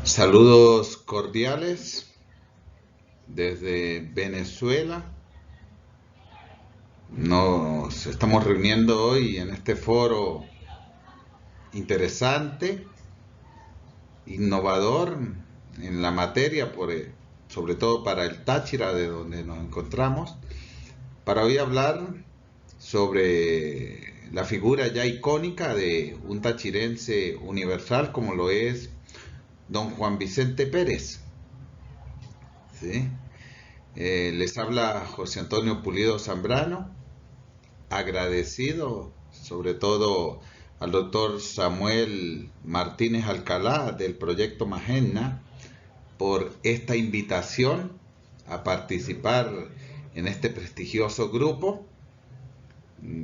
Saludos cordiales desde Venezuela. Nos estamos reuniendo hoy en este foro interesante, innovador en la materia, sobre todo para el Táchira, de donde nos encontramos, para hoy hablar sobre la figura ya icónica de un tachirense universal como lo es don Juan Vicente Pérez. ¿Sí? Les habla José Antonio Pulido Zambrano, agradecido sobre todo al doctor Samuel Martínez Alcalá del proyecto Magena por esta invitación a participar en este prestigioso grupo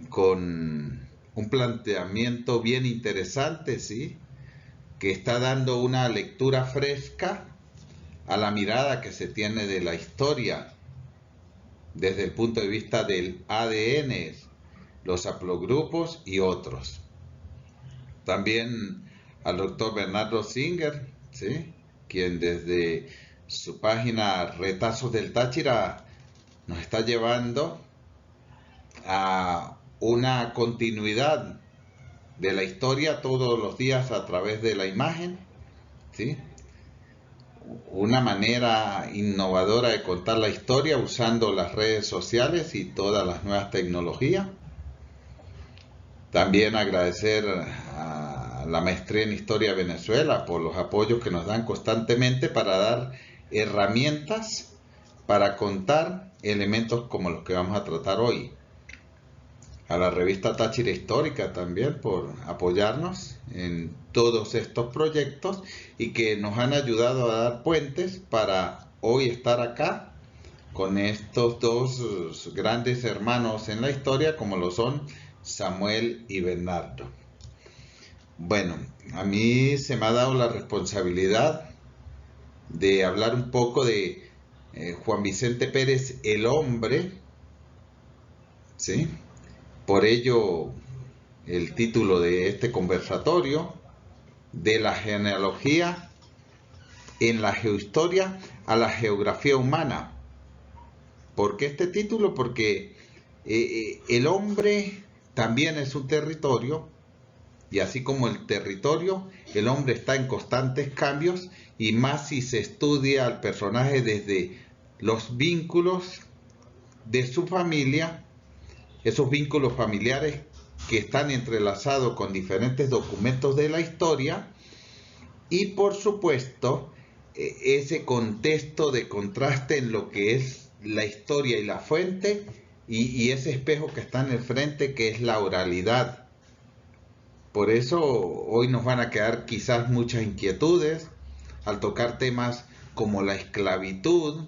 con un planteamiento bien interesante, ¿sí? Que está dando una lectura fresca a la mirada que se tiene de la historia desde el punto de vista del ADN, los haplogrupos y otros. También al doctor Bernardo Singer, ¿sí? Quien desde su página Retazos del Táchira nos está llevando a una continuidad de la historia todos los días a través de la imagen, ¿sí? Una manera innovadora de contar la historia usando las redes sociales y todas las nuevas tecnologías. También agradecer a la Maestría en Historia de Venezuela por los apoyos que nos dan constantemente para dar herramientas para contar elementos como los que vamos a tratar hoy. A la revista Táchira Histórica también por apoyarnos en todos estos proyectos y que nos han ayudado a dar puentes para hoy estar acá con estos dos grandes hermanos en la historia como lo son Samuel y Bernardo. Bueno, a mí se me ha dado la responsabilidad de hablar un poco de Juan Vicente Pérez, el hombre, ¿sí? Por ello, el título de este conversatorio, de la genealogía en la geohistoria a la geografía humana. ¿Por qué este título? Porque el hombre también es un territorio, y así como el territorio, el hombre está en constantes cambios, y más si se estudia al personaje desde los vínculos de su familia, esos vínculos familiares que están entrelazados con diferentes documentos de la historia, y por supuesto ese contexto de contraste en lo que es la historia y la fuente y ese espejo que está en el frente que es la oralidad. Por eso hoy nos van a quedar quizás muchas inquietudes al tocar temas como la esclavitud,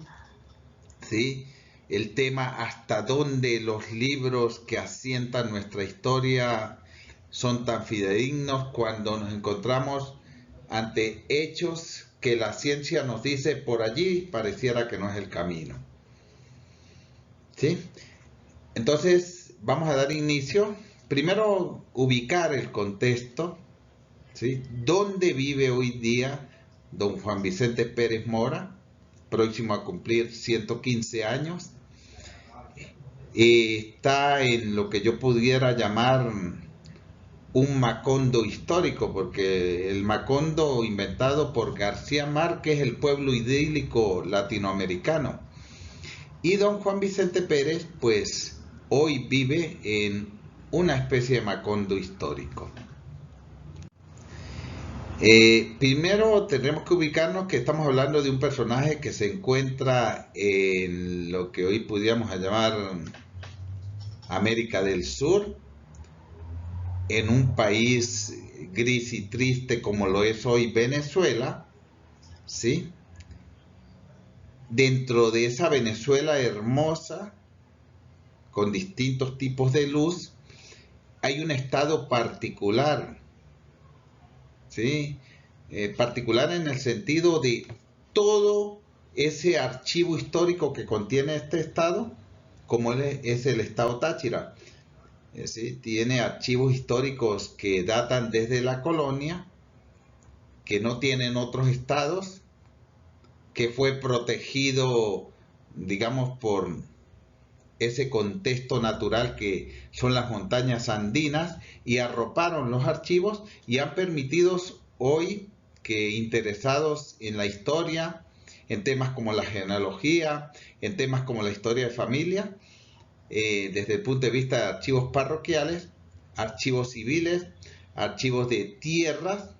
¿sí? El tema hasta dónde los libros que asientan nuestra historia son tan fidedignos cuando nos encontramos ante hechos que la ciencia nos dice por allí pareciera que no es el camino. ¿Sí? Entonces vamos a dar inicio. Primero ubicar el contexto, ¿sí? ¿Dónde vive hoy día don Juan Vicente Pérez Mora, próximo a cumplir 115 años? Está en lo que yo pudiera llamar un Macondo histórico, porque el Macondo inventado por García Márquez, el pueblo idílico latinoamericano. Y don Juan Vicente Pérez, pues hoy vive en una especie de Macondo histórico. Primero tenemos que ubicarnos que estamos hablando de un personaje que se encuentra en lo que hoy pudiéramos llamar América del Sur, en un país gris y triste como lo es hoy Venezuela, ¿sí? Dentro de esa Venezuela hermosa, con distintos tipos de luz, hay un estado particular, ¿sí? Particular en el sentido de todo ese archivo histórico que contiene este estado, como es el estado Táchira. ¿Sí? Tiene archivos históricos que datan desde la colonia, que no tienen otros estados, que fue protegido, digamos, por ese contexto natural que son las montañas andinas, y arroparon los archivos y han permitido hoy que interesados en la historia, en temas como la genealogía, en temas como la historia de familia, desde el punto de vista de archivos parroquiales, archivos civiles, archivos de tierras,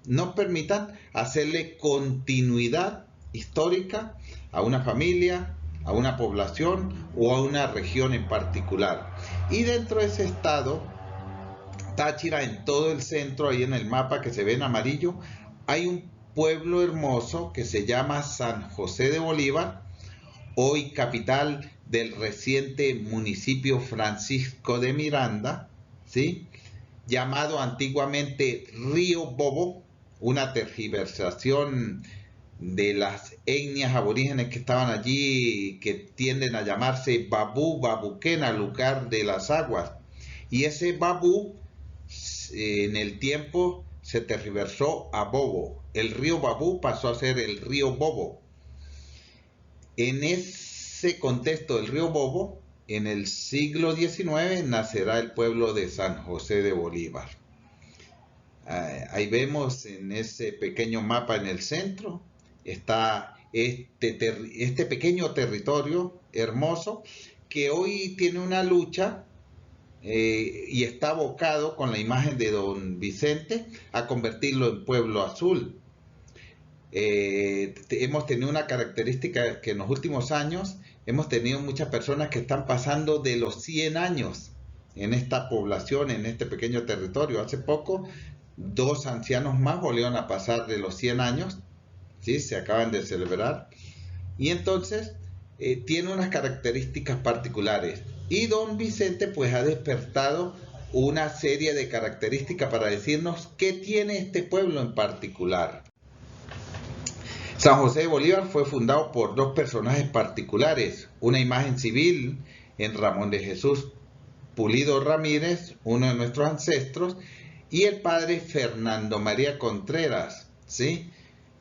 nos permitan hacerle continuidad histórica a una familia, a una población o a una región en particular. Y dentro de ese estado, Táchira, en todo el centro, ahí en el mapa que se ve en amarillo, hay un pueblo hermoso que se llama San José de Bolívar, hoy capital del reciente municipio Francisco de Miranda, ¿sí?, llamado antiguamente Río Bobo, una tergiversación de las etnias aborígenes que estaban allí, que tienden a llamarse Babú, Babuquena, lugar de las aguas. Y ese Babú en el tiempo se tergiversó a Bobo. El río Babú pasó a ser el río Bobo. En ese contexto del río Bobo, en el siglo XIX nacerá el pueblo de San José de Bolívar. Ahí vemos en ese pequeño mapa en el centro, está este pequeño territorio hermoso que hoy tiene una lucha y está abocado con la imagen de don Vicente a convertirlo en pueblo azul. Hemos tenido una característica que en los últimos años hemos tenido muchas personas que están pasando de los 100 años en esta población, en este pequeño territorio. Hace poco, 2 ancianos más volvieron a pasar de los 100 años, ¿sí? Se acaban de celebrar. Y entonces tiene unas características particulares. Y don Vicente pues ha despertado una serie de características para decirnos qué tiene este pueblo en particular. San José de Bolívar fue fundado por 2 personajes particulares, una imagen civil en Ramón de Jesús Pulido Ramírez, uno de nuestros ancestros, y el padre Fernando María Contreras, ¿sí?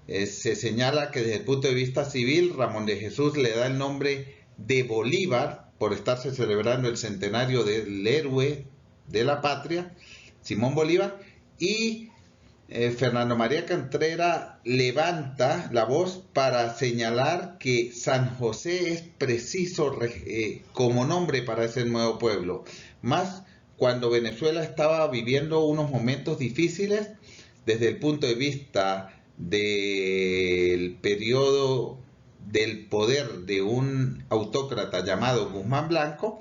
Se señala que desde el punto de vista civil, Ramón de Jesús le da el nombre de Bolívar por estarse celebrando el centenario del héroe de la patria, Simón Bolívar, y Fernando María Contreras levanta la voz para señalar que San José es preciso como nombre para ese nuevo pueblo, más cuando Venezuela estaba viviendo unos momentos difíciles desde el punto de vista del periodo del poder de un autócrata llamado Guzmán Blanco,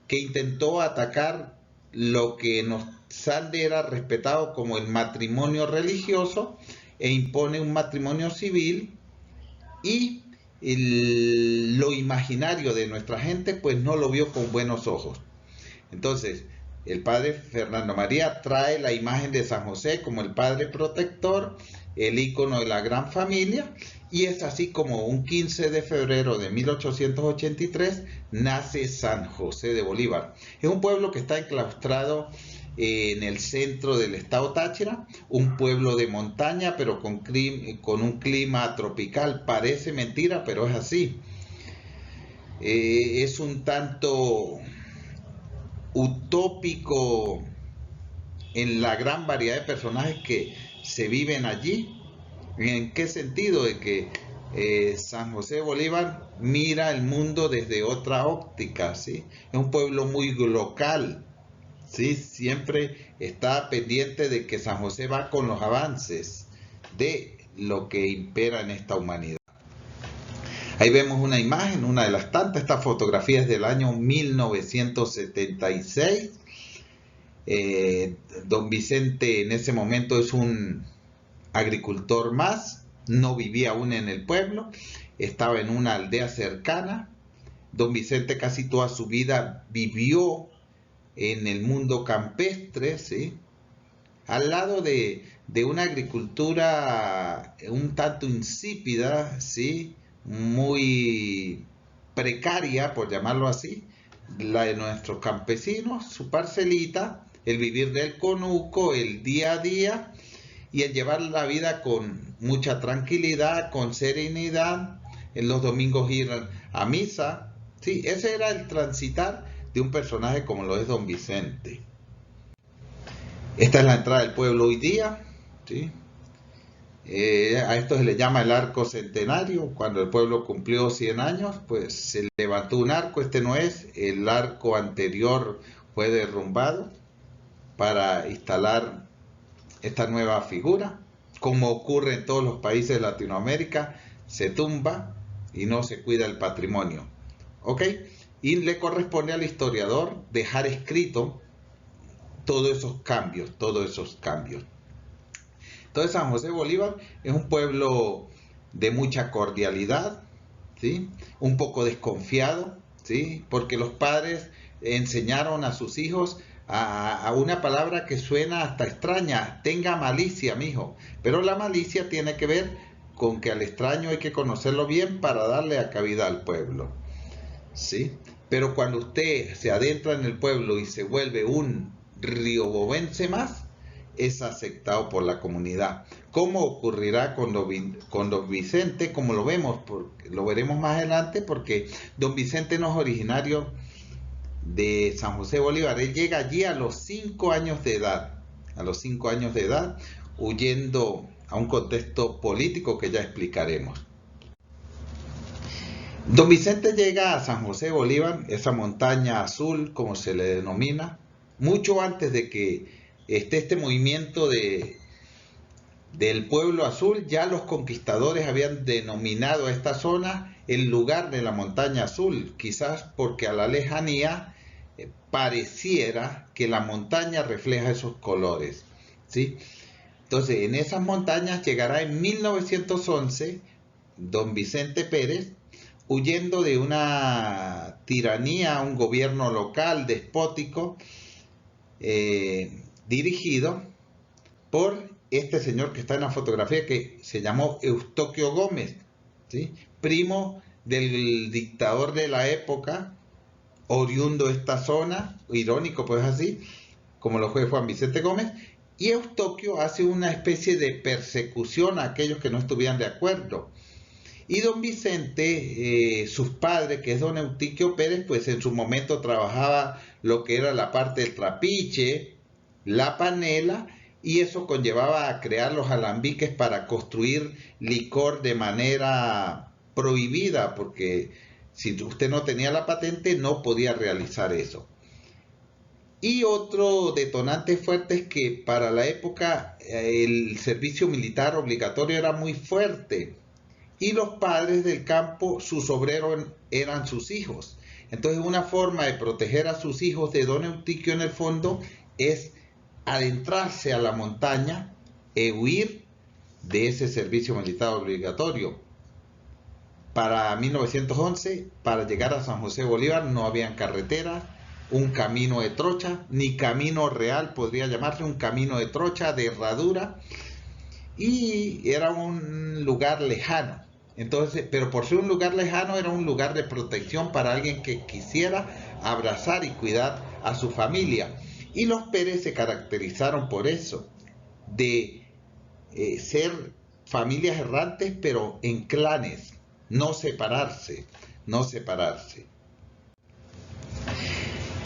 que intentó atacar lo que nos Sande era respetado como el matrimonio religioso e impone un matrimonio civil, y lo imaginario de nuestra gente pues no lo vio con buenos ojos. Entonces el padre Fernando María trae la imagen de San José como el padre protector, el ícono de la gran familia, y es así como un 15 de febrero de 1883 nace San José de Bolívar. Es un pueblo que está enclaustrado en el centro del estado Táchira, un pueblo de montaña pero con un clima tropical. Parece mentira, pero es así. Es un tanto utópico en la gran variedad de personajes que se viven allí. ¿En qué sentido? De que San José de Bolívar mira el mundo desde otra óptica, ¿sí? Es un pueblo muy local, ¿sí? Siempre está pendiente de que San José va con los avances de lo que impera en esta humanidad. Ahí vemos una imagen, una de las tantas, estas fotografías del año 1976. Don Vicente en ese momento es un agricultor más, no vivía aún en el pueblo, estaba en una aldea cercana. Don Vicente casi toda su vida vivió en el mundo campestre, ¿sí? Al lado de una agricultura un tanto insípida, ¿sí? Muy precaria, por llamarlo así, la de nuestros campesinos, su parcelita, el vivir del conuco, el día a día, y el llevar la vida con mucha tranquilidad, con serenidad, en los domingos ir a misa. Sí, ese era el transitar de un personaje como lo es don Vicente. Esta es la entrada del pueblo hoy día, ¿sí? A esto se le llama el arco centenario. Cuando el pueblo cumplió 100 años, pues se levantó un arco. Este no es, el arco anterior fue derrumbado para instalar esta nueva figura. Como ocurre en todos los países de Latinoamérica, se tumba y no se cuida el patrimonio. ¿Ok? Y le corresponde al historiador dejar escrito todos esos cambios, Entonces San José Bolívar es un pueblo de mucha cordialidad, ¿sí? Un poco desconfiado, ¿sí? Porque los padres enseñaron a sus hijos a una palabra que suena hasta extraña: tenga malicia, mijo. Pero la malicia tiene que ver con que al extraño hay que conocerlo bien para darle a cabida al pueblo, ¿sí? Pero cuando usted se adentra en el pueblo y se vuelve un riobobense más, es aceptado por la comunidad. ¿Cómo ocurrirá con don Vicente? Como lo vemos, lo veremos más adelante, porque don Vicente no es originario de San José Bolívar. Él llega allí a los 5 años de edad, huyendo a un contexto político que ya explicaremos. Don Vicente llega a San José Bolívar, esa montaña azul, como se le denomina, mucho antes de que esté este movimiento del pueblo azul. Ya los conquistadores habían denominado a esta zona el lugar de la montaña azul, quizás porque a la lejanía pareciera que la montaña refleja esos colores, ¿sí? Entonces, en esas montañas llegará en 1911 don Vicente Pérez, huyendo de una tiranía, un gobierno local despótico, dirigido por este señor que está en la fotografía, que se llamó Eustoquio Gómez, ¿sí? Primo del dictador de la época, oriundo de esta zona, irónico pues así, como lo fue Juan Vicente Gómez. Y Eustoquio hace una especie de persecución a aquellos que no estuvieran de acuerdo. Y don Vicente, sus padres, que es don Eutiquio Pérez, pues en su momento trabajaba lo que era la parte del trapiche, la panela, y eso conllevaba a crear los alambiques para construir licor de manera prohibida, porque si usted no tenía la patente no podía realizar eso. Y otro detonante fuerte es que para la época el servicio militar obligatorio era muy fuerte. Y los padres del campo, sus obreros eran sus hijos. Entonces, una forma de proteger a sus hijos de don Eutiquio, en el fondo, es adentrarse a la montaña e huir de ese servicio militar obligatorio. Para 1911, para llegar a San José Bolívar, no habían carreteras, un camino de trocha, ni camino real podría llamarse, un camino de trocha, de herradura, y era un lugar lejano. Entonces, pero por ser un lugar lejano, era un lugar de protección para alguien que quisiera abrazar y cuidar a su familia. Y los Pérez se caracterizaron por eso, de ser familias errantes, pero en clanes, no separarse.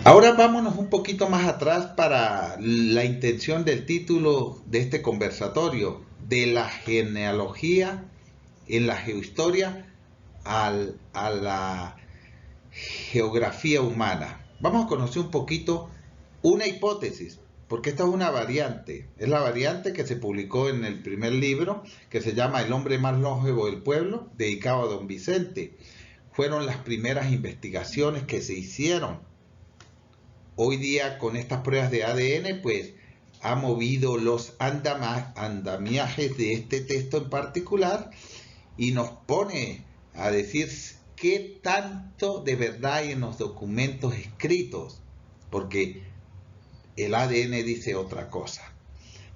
Ahora vámonos un poquito más atrás para la intención del título de este conversatorio, de la genealogía en la geohistoria a la geografía humana. Vamos a conocer un poquito una hipótesis, porque esta es una variante. Es la variante que se publicó en el primer libro, que se llama El hombre más longevo del pueblo, dedicado a don Vicente. Fueron las primeras investigaciones que se hicieron. Hoy día, con estas pruebas de ADN, pues ha movido los andamiajes de este texto en particular, y nos pone a decir qué tanto de verdad hay en los documentos escritos, porque el ADN dice otra cosa.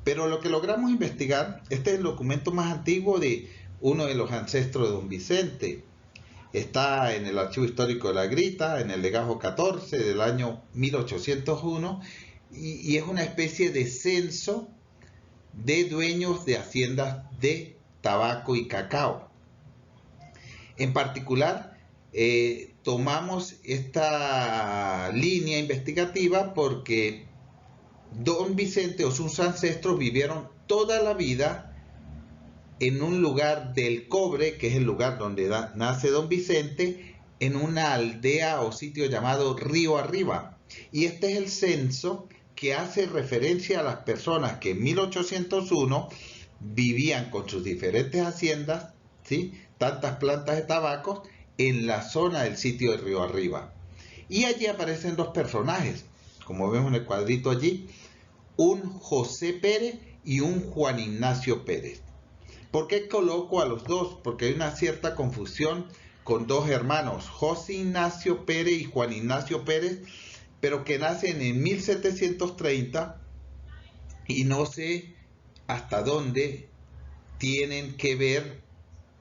Pero lo que logramos investigar, este es el documento más antiguo de uno de los ancestros de don Vicente. Está en el Archivo Histórico de la Grita, en el legajo 14 del año 1801, y es una especie de censo de dueños de haciendas de tabaco y cacao. En particular, tomamos esta línea investigativa porque don Vicente o sus ancestros vivieron toda la vida en un lugar del Cobre, que es el lugar donde nace don Vicente, en una aldea o sitio llamado Río Arriba. Y este es el censo que hace referencia a las personas que en 1801 vivían con sus diferentes haciendas, ¿sí?, tantas plantas de tabaco, en la zona del sitio de Río Arriba. Y allí aparecen dos personajes, como vemos en el cuadrito allí, un José Pérez y un Juan Ignacio Pérez. ¿Por qué coloco a los dos? Porque hay una cierta confusión con dos hermanos, José Ignacio Pérez y Juan Ignacio Pérez, pero que nacen en 1730 y no sé hasta dónde tienen que ver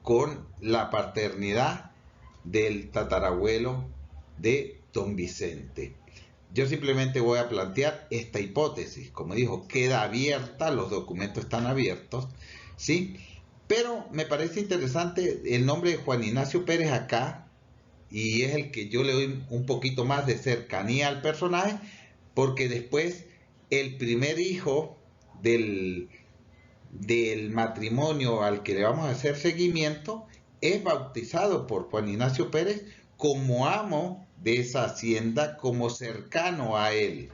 con la paternidad del tatarabuelo de don Vicente. Yo simplemente voy a plantear esta hipótesis. Como dijo, queda abierta, los documentos están abiertos, ¿sí? Pero me parece interesante el nombre de Juan Ignacio Pérez acá, y es el que yo le doy un poquito más de cercanía al personaje, porque después el primer hijo del matrimonio al que le vamos a hacer seguimiento es bautizado por Juan Ignacio Pérez como amo de esa hacienda, como cercano a él.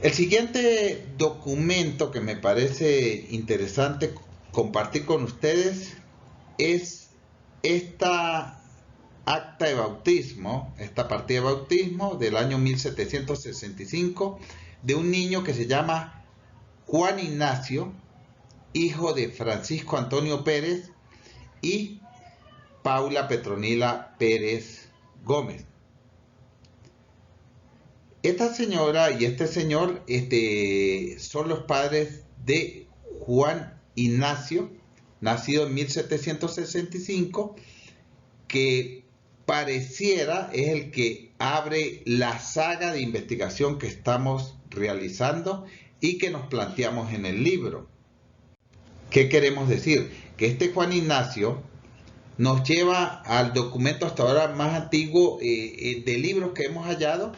El siguiente documento que me parece interesante compartir con ustedes es esta acta de bautismo, esta partida de bautismo del año 1765 de un niño que se llama Juan Ignacio, hijo de Francisco Antonio Pérez y Paula Petronila Pérez Gómez. Esta señora y este señor son los padres de Juan Ignacio, nacido en 1765, que pareciera es el que abre la saga de investigación que estamos realizando y que nos planteamos en el libro. ¿Qué queremos decir? Que este Juan Ignacio nos lleva al documento hasta ahora más antiguo de libros que hemos hallado,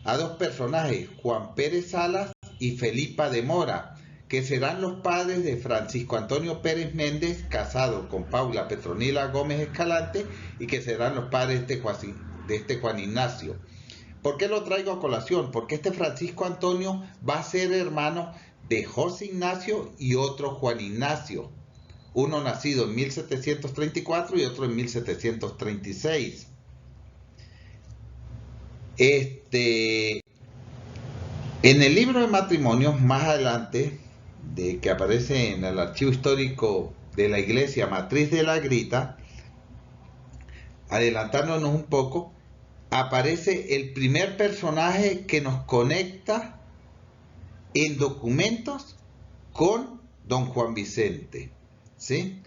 a dos personajes, Juan Pérez Salas y Felipa de Mora, que serán los padres de Francisco Antonio Pérez Méndez, casado con Paula Petronila Gómez Escalante, y que serán los padres de este Juan Ignacio. ¿Por qué lo traigo a colación? Porque este Francisco Antonio va a ser hermano de José Ignacio y otro Juan Ignacio, uno nacido en 1734 y otro en 1736. En el libro de matrimonios, más adelante, que aparece en el archivo histórico de la iglesia matriz de la Grita, adelantándonos un poco, aparece el primer personaje que nos conecta en documentos con don Juan Vicente, ¿sí?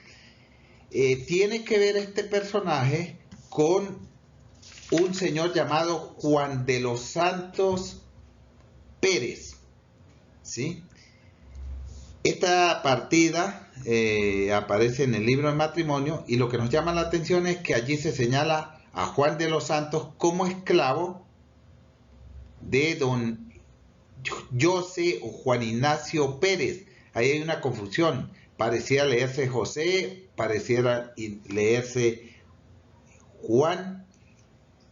Tiene que ver este personaje con un señor llamado Juan de los Santos Pérez, ¿sí? Esta partida aparece en el libro de matrimonio, y lo que nos llama la atención es que allí se señala a Juan de los Santos como esclavo de don José o Juan Ignacio Pérez. Ahí hay una confusión, pareciera leerse José, pareciera leerse Juan,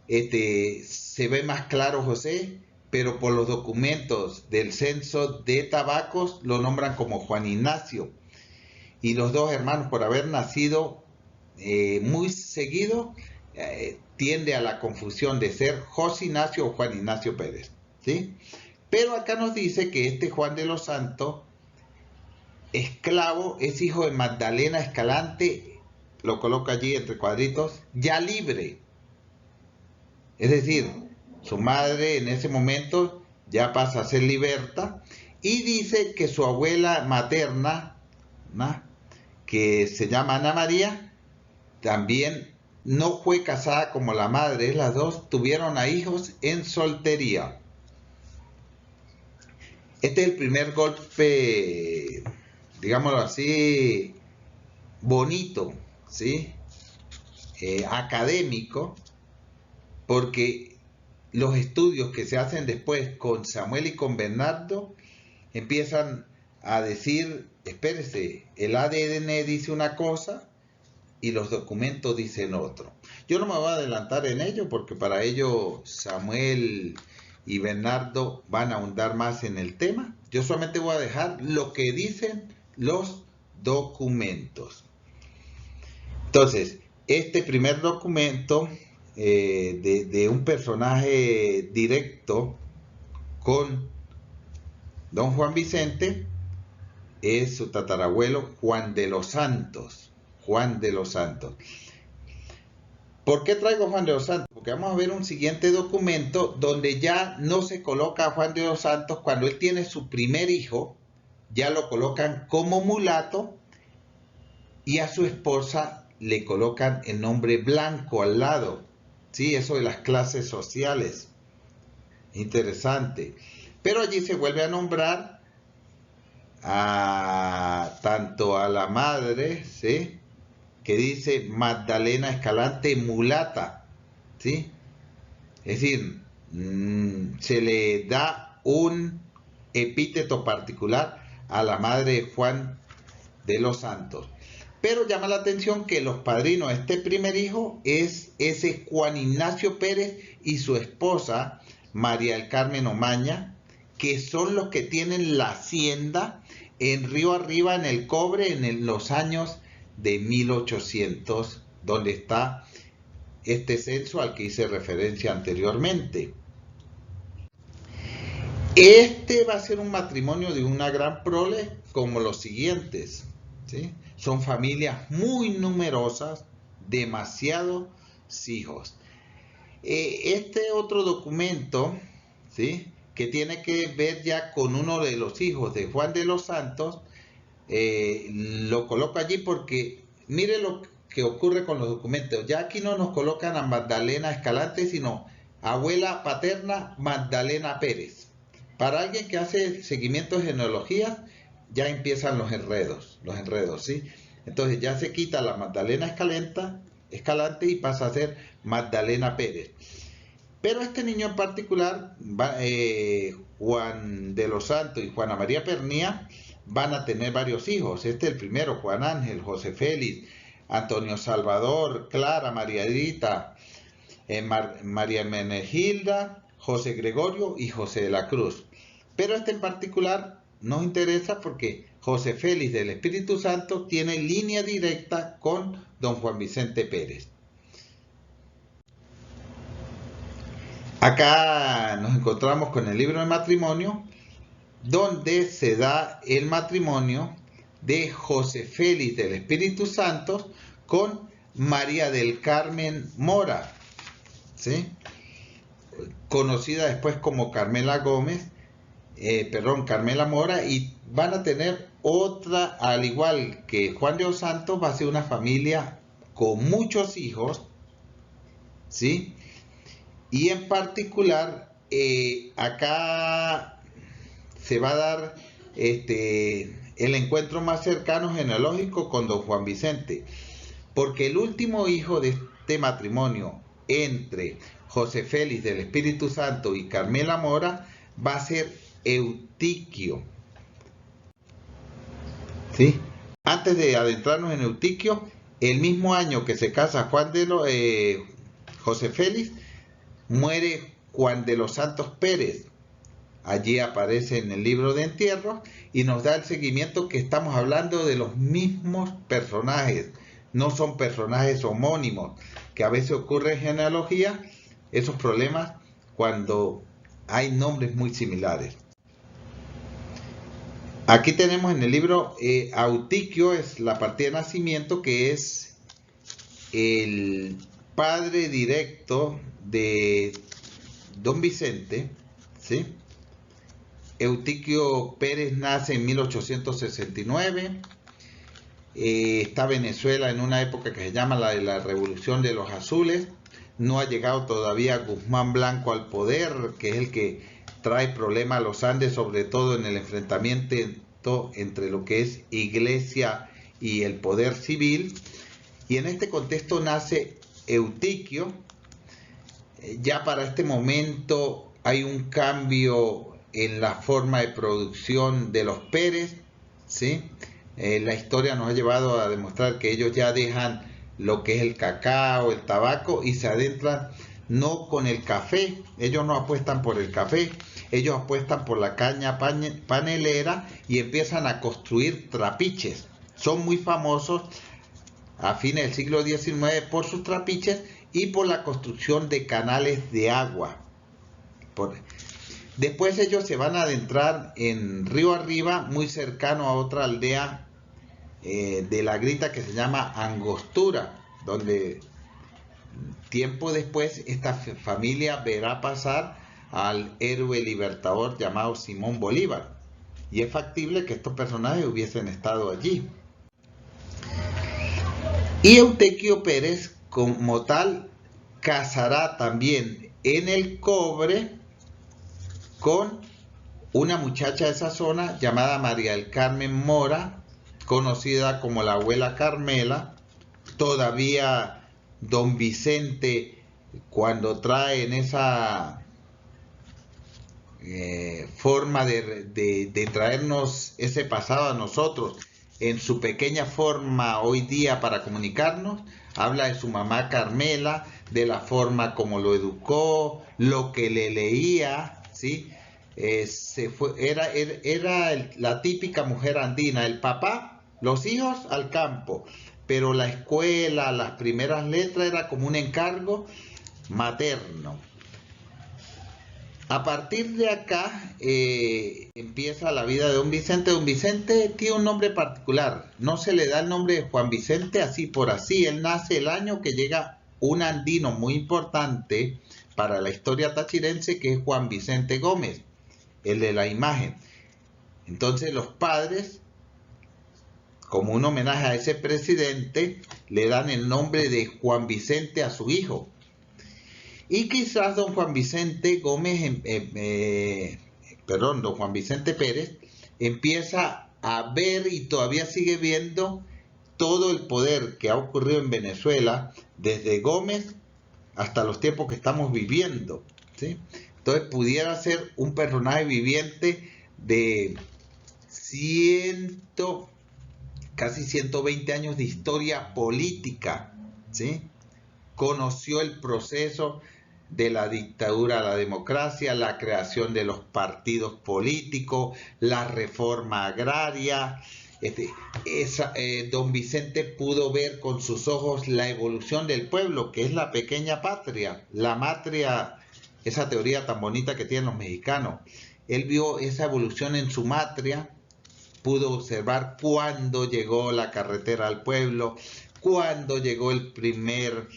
se ve más claro José, pero por los documentos del censo de tabacos lo nombran como Juan Ignacio. Y los dos hermanos, por haber nacido muy seguido, tiende a la confusión de ser José Ignacio o Juan Ignacio Pérez, ¿sí? Pero acá nos dice que este Juan de los Santos, esclavo, es hijo de Magdalena Escalante, lo coloca allí entre cuadritos, ya libre. Es decir, su madre en ese momento ya pasa a ser liberta, y dice que su abuela materna, ¿no?, que se llama Ana María, también no fue casada como la madre. Las dos tuvieron a hijos en soltería. Este es el primer golpe, digámoslo así, bonito, ¿sí? Académico, porque los estudios que se hacen después con Samuel y con Bernardo empiezan a decir, espérese, el ADN dice una cosa y los documentos dicen otro. Yo no me voy a adelantar en ello porque para ello Samuel y Bernardo van a ahondar más en el tema. Yo solamente voy a dejar lo que dicen los documentos. Entonces, este primer documento de un personaje directo con don Juan Vicente es su tatarabuelo Juan de los Santos. Juan de los Santos. ¿Por qué traigo Juan de los Santos? Porque vamos a ver un siguiente documento donde ya no se coloca a Juan de los Santos cuando él tiene su primer hijo, ya lo colocan como mulato y a su esposa le colocan el nombre Blanco al lado. Sí, eso de las clases sociales. Interesante. Pero allí se vuelve a nombrar tanto a la madre, ¿sí?, que dice Magdalena Escalante mulata, ¿sí? Es decir, se le da un epíteto particular a la madre de Juan de los Santos. Pero llama la atención que los padrinos de este primer hijo es ese Juan Ignacio Pérez y su esposa María del Carmen Omaña, que son los que tienen la hacienda en Río Arriba, en el Cobre, en los años de 1800, donde está este censo al que hice referencia anteriormente. Este va a ser un matrimonio de una gran prole como los siguientes, ¿sí? Son familias muy numerosas, demasiados hijos. Este otro documento, ¿sí?, que tiene que ver ya con uno de los hijos de Juan de los Santos, lo coloco allí porque mire lo que ocurre con los documentos. Ya aquí no nos colocan a Magdalena Escalante, sino abuela paterna Magdalena Pérez. Para alguien que hace seguimiento de genealogías, ya empiezan los enredos, ¿sí? Entonces ya se quita la Magdalena Escalante y pasa a ser Magdalena Pérez. Pero este niño en particular, Juan de los Santos y Juana María Pernía, van a tener varios hijos. Este es el primero, Juan Ángel, José Félix, Antonio Salvador, Clara, María Edita, María Menegilda, José Gregorio y José de la Cruz. Pero este en particular nos interesa porque José Félix del Espíritu Santo tiene línea directa con don Juan Vicente Pérez. Acá nos encontramos con el libro de matrimonio, donde se da el matrimonio de José Félix del Espíritu Santo con María del Carmen Mora, ¿sí?, conocida después como Carmela Carmela Mora, y van a tener otra, al igual que Juan de los Santos, va a ser una familia con muchos hijos, ¿sí? Y en particular, acá se va a dar el encuentro más cercano genealógico con don Juan Vicente, porque el último hijo de este matrimonio entre José Félix del Espíritu Santo y Carmela Mora va a ser Eutiquio, ¿sí? Antes de adentrarnos en Eutiquio, el mismo año que se casa José Félix, muere Juan de los Santos Pérez. Allí aparece en el libro de entierro y nos da el seguimiento que estamos hablando de los mismos personajes. No son personajes homónimos, que a veces ocurre en genealogía, esos problemas cuando hay nombres muy similares. Aquí tenemos en el libro Eutiquio, es la partida de nacimiento, que es el padre directo de don Vicente, ¿sí? Eutiquio Pérez nace en 1869, está Venezuela en una época que se llama la de la Revolución de los Azules, no ha llegado todavía Guzmán Blanco al poder, que es el que trae problemas a los Andes, sobre todo en el enfrentamiento entre lo que es iglesia y el poder civil. Y en este contexto nace Eutiquio. Ya para este momento hay un cambio en la forma de producción de los Pérez, ¿sí? La historia nos ha llevado a demostrar que ellos ya dejan lo que es el cacao, el tabaco, y se adentran no con el café. Ellos no apuestan por el café, ellos apuestan por la caña panelera y empiezan a construir trapiches. Son muy famosos a fines del siglo XIX por sus trapiches y por la construcción de canales de agua. Después ellos se van a adentrar en Río Arriba, muy cercano a otra aldea de la Grita que se llama Angostura, donde tiempo después esta familia verá pasar al héroe libertador llamado Simón Bolívar. Y es factible que estos personajes hubiesen estado allí. Y Eutequio Pérez, como tal, casará también en el Cobre con una muchacha de esa zona llamada María del Carmen Mora, conocida como la abuela Carmela. Todavía don Vicente, cuando trae en esa forma de traernos ese pasado a nosotros, en su pequeña forma hoy día para comunicarnos, habla de su mamá Carmela, de la forma como lo educó, lo que le leía, ¿sí? Era la típica mujer andina, el papá, los hijos al campo, pero la escuela, las primeras letras era como un encargo materno. A partir de acá empieza la vida de don Vicente. Don Vicente tiene un nombre particular, no se le da el nombre de Juan Vicente así por así. Él nace el año que llega un andino muy importante para la historia tachirense, que es Juan Vicente Gómez, el de la imagen. Entonces los padres, como un homenaje a ese presidente, le dan el nombre de Juan Vicente a su hijo. Y quizás don Juan Vicente Gómez, don Juan Vicente Pérez, empieza a ver y todavía sigue viendo todo el poder que ha ocurrido en Venezuela desde Gómez hasta los tiempos que estamos viviendo, ¿sí? Entonces pudiera ser un personaje viviente de casi 120 años de historia política, ¿sí? Conoció el proceso de la dictadura a la democracia, la creación de los partidos políticos, la reforma agraria. Don Vicente pudo ver con sus ojos la evolución del pueblo, que es la pequeña patria, la matria, esa teoría tan bonita que tienen los mexicanos. Él vio esa evolución en su matria, pudo observar cuándo llegó la carretera al pueblo, cuándo llegó el primer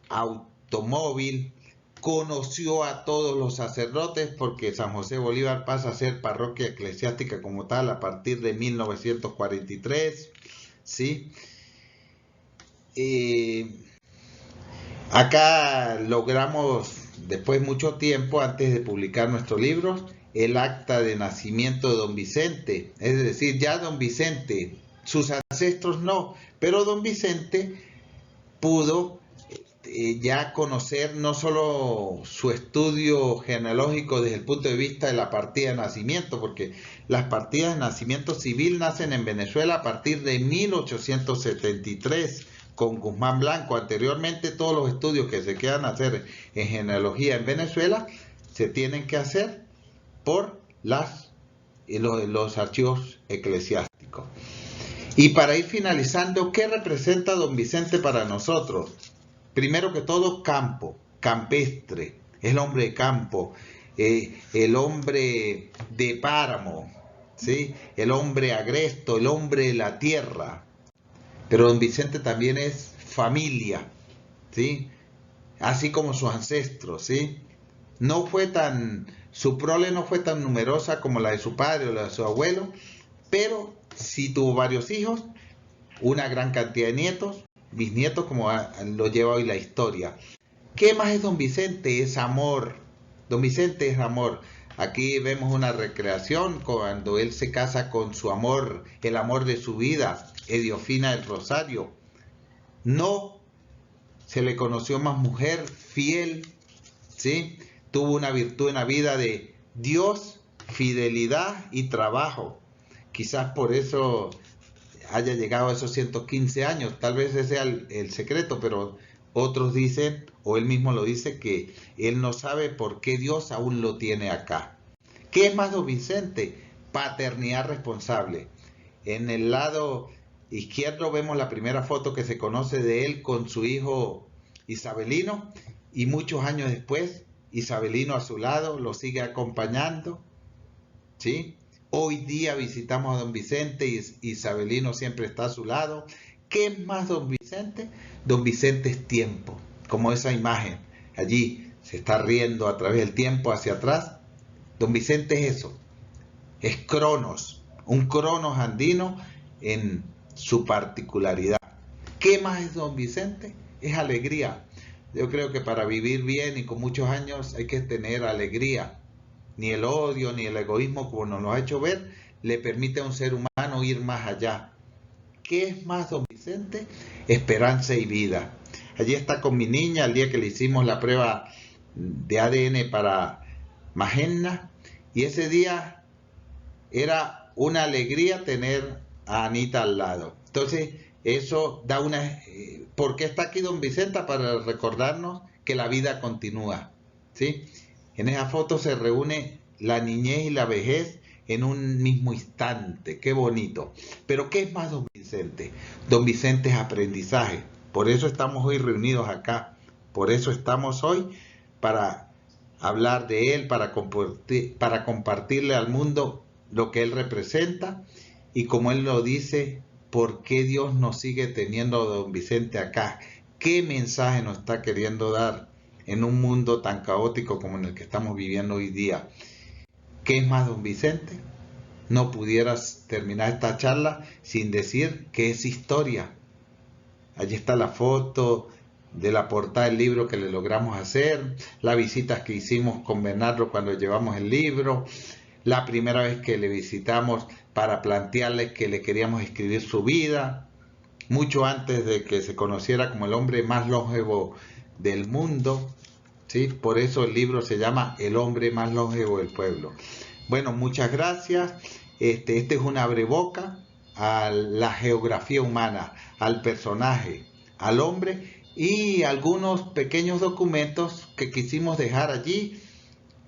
automóvil, conoció a todos los sacerdotes, porque San José Bolívar pasa a ser parroquia eclesiástica como tal a partir de 1943, ¿sí? Acá logramos, después de mucho tiempo, antes de publicar nuestros libros, el acta de nacimiento de don Vicente. Es decir, ya don Vicente, sus ancestros no, pero don Vicente pudo ya conocer no solo su estudio genealógico desde el punto de vista de la partida de nacimiento, porque las partidas de nacimiento civil nacen en Venezuela a partir de 1873 con Guzmán Blanco. Anteriormente todos los estudios que se quieran hacer en genealogía en Venezuela se tienen que hacer por los archivos eclesiásticos. Y para ir finalizando, ¿qué representa don Vicente para nosotros? Primero que todo, campo, campestre, el hombre de campo, el hombre de páramo, ¿sí? El hombre agresto, el hombre de la tierra. Pero don Vicente también es familia, ¿sí? Así como sus ancestros, ¿sí? Su prole no fue tan numerosa como la de su padre o la de su abuelo, pero sí tuvo varios hijos, una gran cantidad de nietos, bisnietos, como lo lleva hoy la historia. ¿Qué más es don Vicente? Es amor. Don Vicente es amor. Aquí vemos una recreación cuando él se casa con su amor, el amor de su vida, Ediofina del Rosario. No se le conoció más mujer fiel, ¿sí? Tuvo una virtud en la vida de Dios, fidelidad y trabajo. Quizás por eso haya llegado a esos 115 años, tal vez ese sea el secreto, pero otros dicen, o él mismo lo dice, que él no sabe por qué Dios aún lo tiene acá. ¿Qué es más don Vicente? Paternidad responsable. En el lado izquierdo vemos la primera foto que se conoce de él con su hijo Isabelino, y muchos años después Isabelino a su lado lo sigue acompañando, ¿sí? Hoy día visitamos a don Vicente y Isabelino siempre está a su lado. ¿Qué es más don Vicente? Don Vicente es tiempo, como esa imagen. Allí se está riendo a través del tiempo hacia atrás. Don Vicente es eso, es Cronos, un Cronos andino en su particularidad. ¿Qué más es don Vicente? Es alegría. Yo creo que para vivir bien y con muchos años hay que tener alegría. Ni el odio ni el egoísmo, como nos lo ha hecho ver, le permite a un ser humano ir más allá. ¿Qué es más don Vicente? Esperanza y vida. Allí está con mi niña el día que le hicimos la prueba de ADN para Magenta, y ese día era una alegría tener a Anita al lado. Entonces, eso da una... ¿Por qué está aquí don Vicente? Para recordarnos que la vida continúa, ¿sí? En esa foto se reúne la niñez y la vejez en un mismo instante. Qué bonito. Pero ¿qué es más don Vicente? Don Vicente es aprendizaje. Por eso estamos hoy reunidos acá. Por eso estamos hoy para hablar de él, para compartirle al mundo lo que él representa, y como él lo dice, ¿por qué Dios nos sigue teniendo a don Vicente acá? ¿Qué mensaje nos está queriendo dar en un mundo tan caótico como en el que estamos viviendo hoy día? ¿Qué es más don Vicente? No pudieras terminar esta charla sin decir que es historia. Allí está la foto de la portada del libro que le logramos hacer, las visitas que hicimos con Bernardo cuando llevamos el libro, la primera vez que le visitamos para plantearle que le queríamos escribir su vida, mucho antes de que se conociera como el hombre más longevo del mundo, ¿sí? Por eso el libro se llama El hombre más longevo del pueblo. Bueno, muchas gracias. Este es un abreboca a la geografía humana, al personaje, al hombre, y algunos pequeños documentos que quisimos dejar allí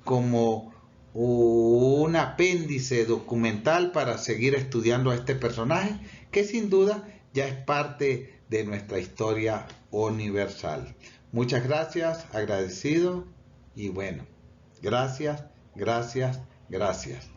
como un apéndice documental para seguir estudiando a este personaje que sin duda ya es parte de nuestra historia universal. Muchas gracias, agradecido, y bueno, gracias, gracias, gracias.